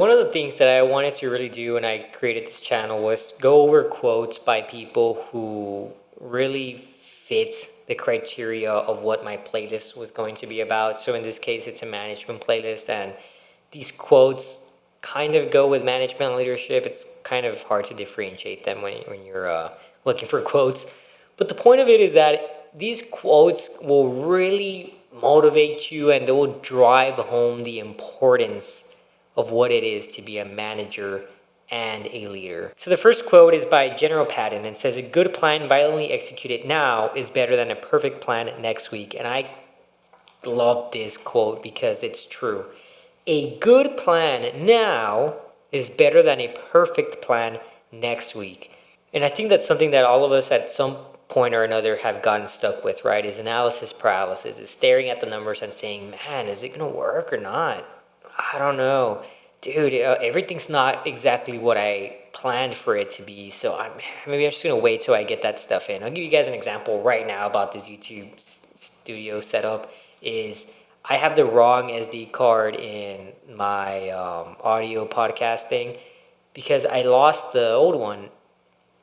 One of the things that I wanted to really do when I created this channel was go over quotes by people who really fit the criteria of what my playlist was going to be about. So in this case, it's a management playlist, and these quotes kind of go with management and leadership. It's kind of hard to differentiate them when you're looking for quotes. But the point of it is that these quotes will really motivate you and they will drive home the importance of what it is to be a manager and a leader. So the first quote is by General Patton and says, "A good plan violently executed now is better than a perfect plan next week." And I love this quote because it's true. A good plan now is better than a perfect plan next week. And I think that's something that all of us at some point or another have gotten stuck with, right? Is analysis paralysis, is staring at the numbers and saying, man, is it going to work or not? I don't know. Dude, everything's not exactly what I planned for it to be. So maybe I'm just going to wait till I get that stuff in. I'll give you guys an example right now about this YouTube studio setup. Is I have the wrong SD card in my audio podcasting because I lost the old one.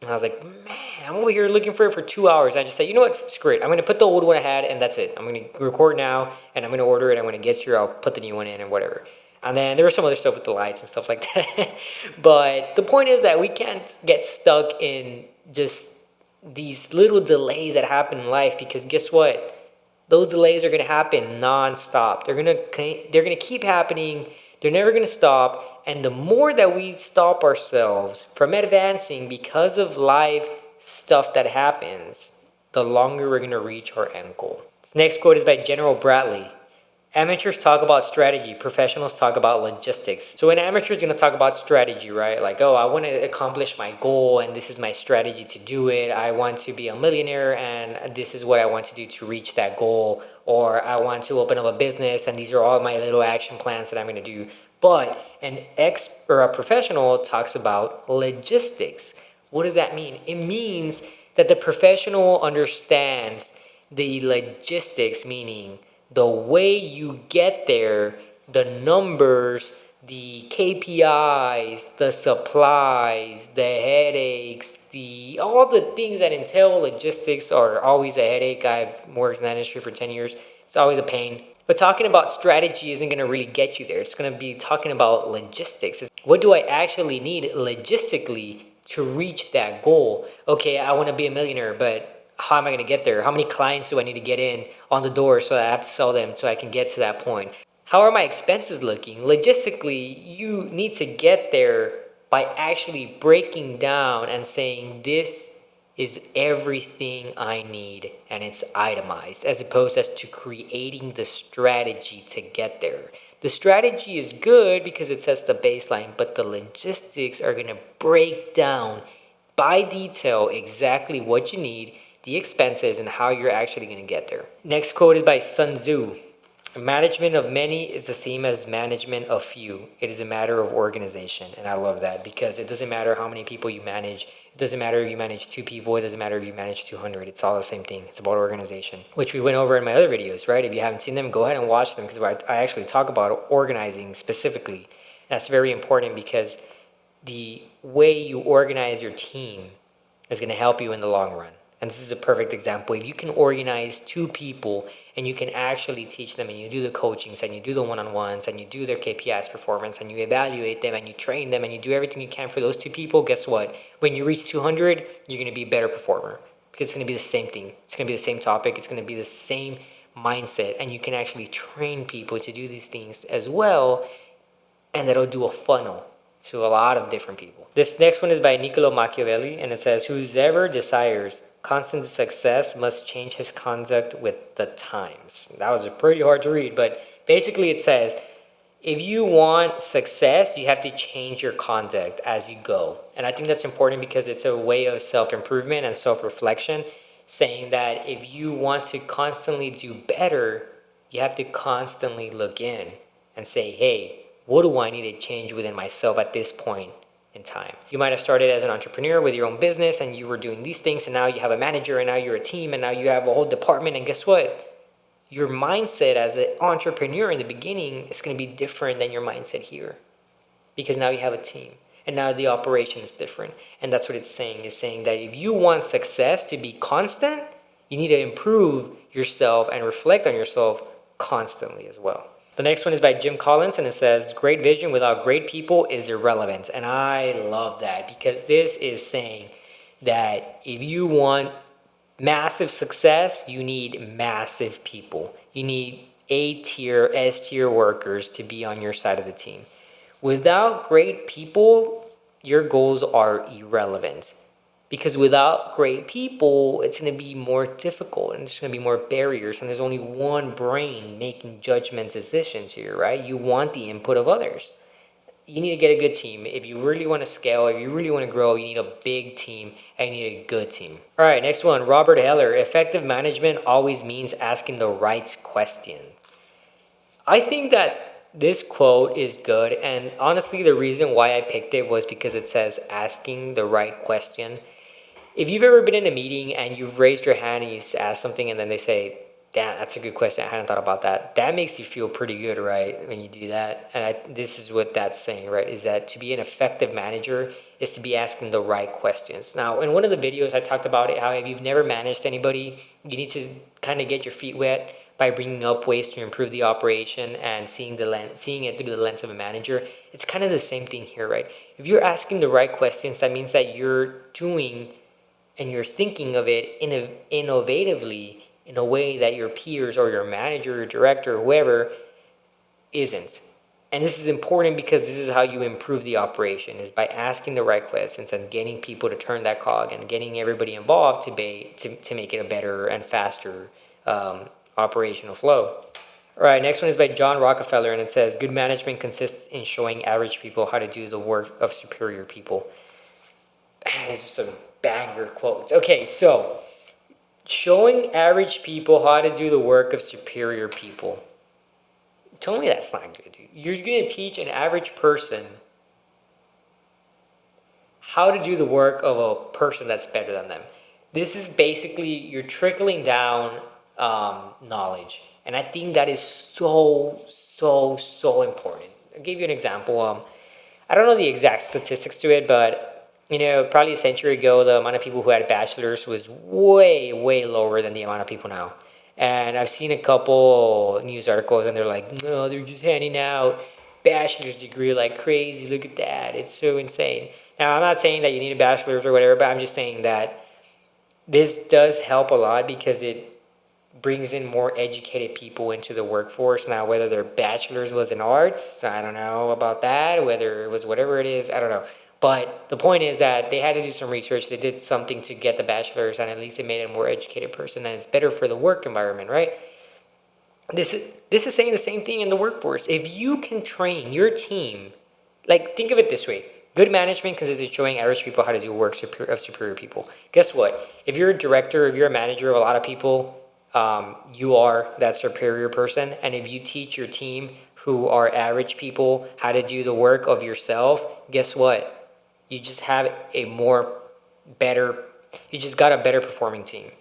And I was like, man, I'm over here looking for it for 2 hours. I just said, you know what, screw it. I'm going to put the old one I had, and that's it. I'm going to record now, and I'm going to order it. And when it gets here, I'll put the new one in and whatever. And then there was some other stuff with the lights and stuff like that. But the point is that we can't get stuck in just these little delays that happen in life, because guess what? Those delays are going to happen nonstop. They're going to keep happening. They're never going to stop. And the more that we stop ourselves from advancing because of life stuff that happens, the longer we're going to reach our end goal. This next quote is by General Bradley. Amateurs talk about strategy, professionals talk about logistics. So an amateur is going to talk about strategy, right? Like, oh, I want to accomplish my goal and this is my strategy to do it. I want to be a millionaire and this is what I want to do to reach that goal. Or I want to open up a business and these are all my little action plans that I'm going to do. But a professional talks about logistics. What does that mean? It means that the professional understands the logistics, meaning the way you get there, the numbers, the KPIs, the supplies, the headaches, all the things that entail logistics are always a headache. I've worked in that industry for 10 years. It's always a pain. But talking about strategy isn't going to really get you there. It's going to be talking about logistics. What do I actually need logistically to reach that goal? Okay, I want to be a millionaire, but how am I going to get there? How many clients do I need to get in on the door so I have to sell them so I can get to that point? How are my expenses looking? Logistically, you need to get there by actually breaking down and saying this is everything I need and it's itemized, as opposed as to creating the strategy to get there. The strategy is good because it sets the baseline, but the logistics are going to break down by detail exactly what you need, the expenses, and how you're actually going to get there. Next quote is by Sun Tzu. Management of many is the same as management of few. It is a matter of organization. And I love that because it doesn't matter how many people you manage. It doesn't matter if you manage 2 people. It doesn't matter if you manage 200. It's all the same thing. It's about organization, which we went over in my other videos, right? If you haven't seen them, go ahead and watch them because I actually talk about organizing specifically. That's very important because the way you organize your team is going to help you in the long run. And this is a perfect example. If you can organize 2 people and you can actually teach them and you do the coachings and you do the one-on-ones and you do their KPIs performance and you evaluate them and you train them and you do everything you can for those 2 people, guess what? When you reach 200, you're going to be a better performer because it's going to be the same thing. It's going to be the same topic. It's going to be the same mindset. And you can actually train people to do these things as well, and that'll do a funnel to a lot of different people. This next one is by Niccolo Machiavelli, and it says, "Whoever desires constant success must change his conduct with the times." That was pretty hard to read, but basically it says, if you want success, you have to change your conduct as you go. And I think that's important because it's a way of self-improvement and self-reflection, saying that if you want to constantly do better, you have to constantly look in and say, hey, what do I need to change within myself at this point in time? You might have started as an entrepreneur with your own business and you were doing these things, and now you have a manager and now you're a team and now you have a whole department, and guess what? Your mindset as an entrepreneur in the beginning is going to be different than your mindset here. because now you have a team. And now the operation is different. And that's what it's saying. It's saying that if you want success to be constant, you need to improve yourself and reflect on yourself constantly as well. The next one is by Jim Collins, and it says, great vision without great people is irrelevant. And I love that, because this is saying that if you want massive success, you need massive people. You need A tier, S tier workers to be on your side of the team. Without great people, your goals are irrelevant. Because without great people, it's going to be more difficult, and there's going to be more barriers, and there's only one brain making judgment decisions here, right? You want the input of others. You need to get a good team. If you really want to scale, if you really want to grow, you need a big team, and you need a good team. All right, next one, Robert Heller. Effective management always means asking the right question. I think that this quote is good, and honestly, the reason why I picked it was because it says asking the right question. If you've ever been in a meeting and you've raised your hand and you ask something and then they say, damn, that's a good question, I hadn't thought about that. That makes you feel pretty good, right, when you do that. And this is what that's saying, right, is that to be an effective manager is to be asking the right questions. Now, in one of the videos, I talked about it, how if you've never managed anybody, you need to kind of get your feet wet by bringing up ways to improve the operation and seeing it through the lens of a manager. It's kind of the same thing here, right? If you're asking the right questions, that means that you're doing and you're thinking of it innovatively in a way that your peers or your manager or director or whoever isn't. And this is important because this is how you improve the operation, is by asking the right questions and getting people to turn that cog and getting everybody involved to make it a better and faster operational flow. All right, next one is by John Rockefeller, and it says, good management consists in showing average people how to do the work of superior people. These are some banger quotes. Okay, so showing average people how to do the work of superior people. Tell me that's not good, dude. You're going to teach an average person how to do the work of a person that's better than them. This is basically, you're trickling down knowledge. And I think that is so important. I'll give you an example. I don't know the exact statistics to it, but probably a century ago, the amount of people who had bachelors was way lower than the amount of people now. And I've seen a couple news articles, and they're like, no, they're just handing out bachelor's degree like crazy. Look at that. It's so insane. Now, I'm not saying that you need a bachelor's or whatever, but I'm just saying that this does help a lot because it brings in more educated people into the workforce. Now, whether their bachelor's was in arts, I don't know about that. Whether it was whatever it is, I don't know. But the point is that they had to do some research. They did something to get the bachelor's, and at least it made a more educated person, and it's better for the work environment, right? This is saying the same thing in the workforce. If you can train your team, like, think of it this way. Good management consists of showing average people how to do work of superior people. Guess what? If you're a director, if you're a manager of a lot of people, you are that superior person. And if you teach your team who are average people how to do the work of yourself, guess what? You just have you just got a better performing team.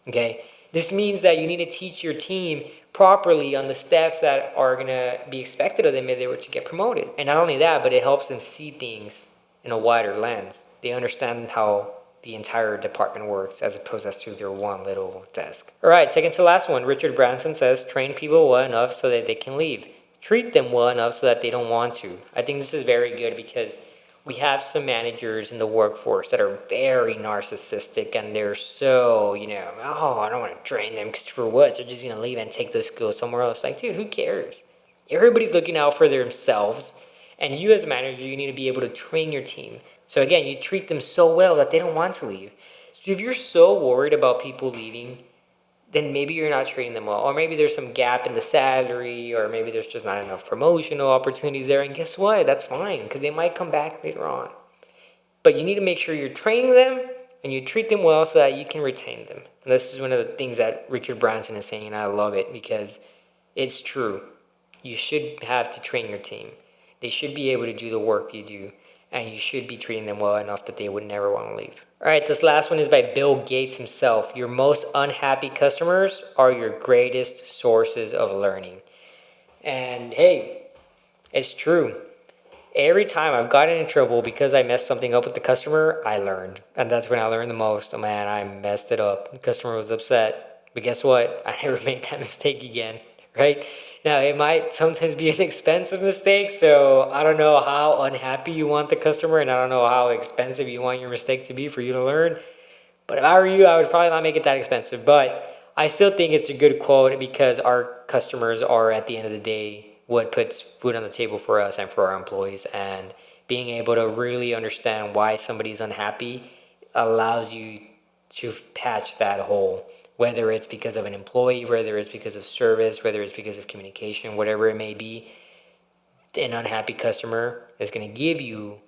Okay? This means that you need to teach your team properly on the steps that are going to be expected of them if they were to get promoted. And not only that, but it helps them see things in a wider lens. They understand how the entire department works as opposed to their one little desk. All right, second to last one. Richard Branson says, train people well enough so that they can leave. Treat them well enough so that they don't want to. I think this is very good because we have some managers in the workforce that are very narcissistic, and they're so, I don't want to train them because for what? They're just going to leave and take those skills somewhere else. Like, dude, who cares? Everybody's looking out for themselves, and you as a manager, you need to be able to train your team. So again, you treat them so well that they don't want to leave. So if you're so worried about people leaving, then maybe you're not treating them well. Or maybe there's some gap in the salary, or maybe there's just not enough promotional opportunities there. And guess what? That's fine, because they might come back later on. But you need to make sure you're training them and you treat them well so that you can retain them. And this is one of the things that Richard Branson is saying, and I love it because it's true. You should have to train your team. They should be able to do the work you do, and you should be treating them well enough that they would never want to leave. All right, this last one is by Bill Gates himself. Your most unhappy customers are your greatest sources of learning. And hey, it's true. every time I've gotten in trouble because I messed something up with the customer, I learned. And that's when I learned the most. Oh man, I messed it up. The customer was upset. But guess what? I never made that mistake again, right? Now, it might sometimes be an expensive mistake, so I don't know how unhappy you want the customer, and I don't know how expensive you want your mistake to be for you to learn. But if I were you, I would probably not make it that expensive. But I still think it's a good quote because our customers are, at the end of the day, what puts food on the table for us and for our employees. And being able to really understand why somebody's unhappy allows you to patch that hole. Whether it's because of an employee, whether it's because of service, whether it's because of communication, whatever it may be, an unhappy customer is going to give you,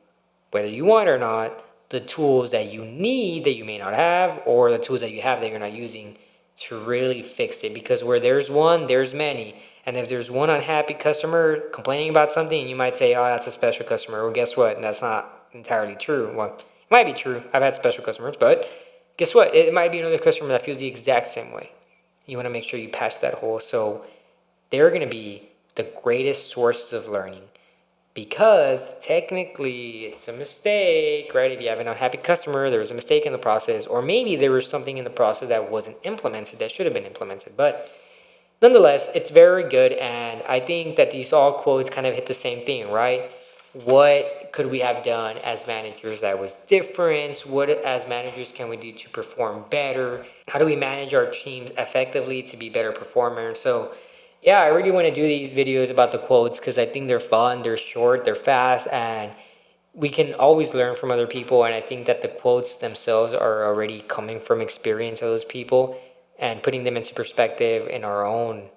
whether you want it or not, the tools that you need that you may not have, or the tools that you have that you're not using to really fix it. Because where there's one, there's many. And if there's one unhappy customer complaining about something, you might say, oh, that's a special customer. Well, guess what? And that's not entirely true. Well, it might be true. I've had special customers, but guess what? It might be another customer that feels the exact same way. You want to make sure you patch that hole. So they're going to be the greatest sources of learning, because technically it's a mistake, right? If you have an unhappy customer, there was a mistake in the process, or maybe there was something in the process that wasn't implemented that should have been implemented. But nonetheless, it's very good, and I think that these all quotes kind of hit the same thing, right? What could we have done as managers that was different? What as managers can we do to perform better? How do we manage our teams effectively to be better performers? So yeah, I really want to do these videos about the quotes because I think they're fun, they're short, they're fast, and we can always learn from other people. And I think that the quotes themselves are already coming from experience of those people, and putting them into perspective in our own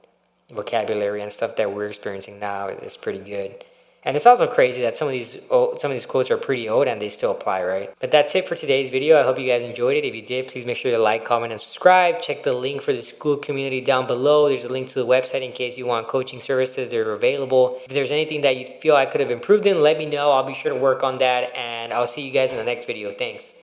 vocabulary and stuff that we're experiencing now is pretty good. And it's also crazy that some of these quotes are pretty old and they still apply, right? But that's it for today's video. I hope you guys enjoyed it. If you did, please make sure to like, comment, and subscribe. Check the link for the school community down below. There's a link to the website in case you want coaching services. They're available. If there's anything that you feel I could have improved in, let me know. I'll be sure to work on that. And I'll see you guys in the next video. Thanks.